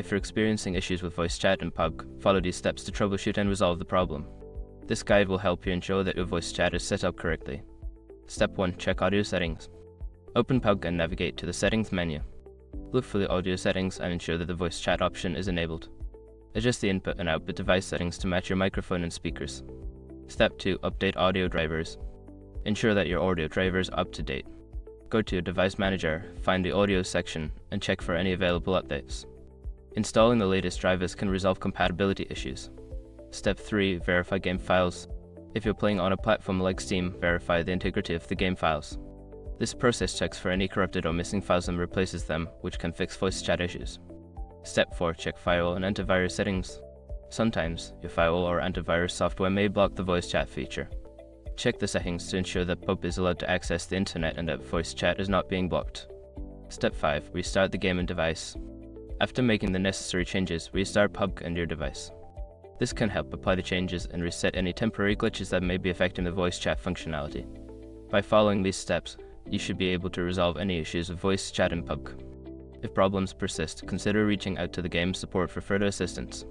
If you're experiencing issues with voice chat in PUBG, follow these steps to troubleshoot and resolve the problem. This guide will help you ensure that your voice chat is set up correctly. Step 1. Check audio settings. Open PUBG and navigate to the settings menu. Look for the audio settings and ensure that the voice chat option is enabled. Adjust the input and output device settings to match your microphone and speakers. Step 2. Update audio drivers. Ensure that your audio driver is up to date. Go to your device manager, find the audio section, and check for any available updates. Installing the latest drivers can resolve compatibility issues. Step 3. Verify game files. If you're playing on a platform like Steam, verify the integrity of the game files. This process checks for any corrupted or missing files and replaces them, which can fix voice chat issues. Step 4. Check firewall and antivirus settings. Sometimes, your firewall or antivirus software may block the voice chat feature. Check the settings to ensure that PUBG is allowed to access the internet and that voice chat is not being blocked. Step 5. Restart the game and device. After making the necessary changes, restart PUBG and your device. This can help apply the changes and reset any temporary glitches that may be affecting the voice chat functionality. By following these steps, you should be able to resolve any issues with voice chat in PUBG. If problems persist, consider reaching out to the game support for further assistance.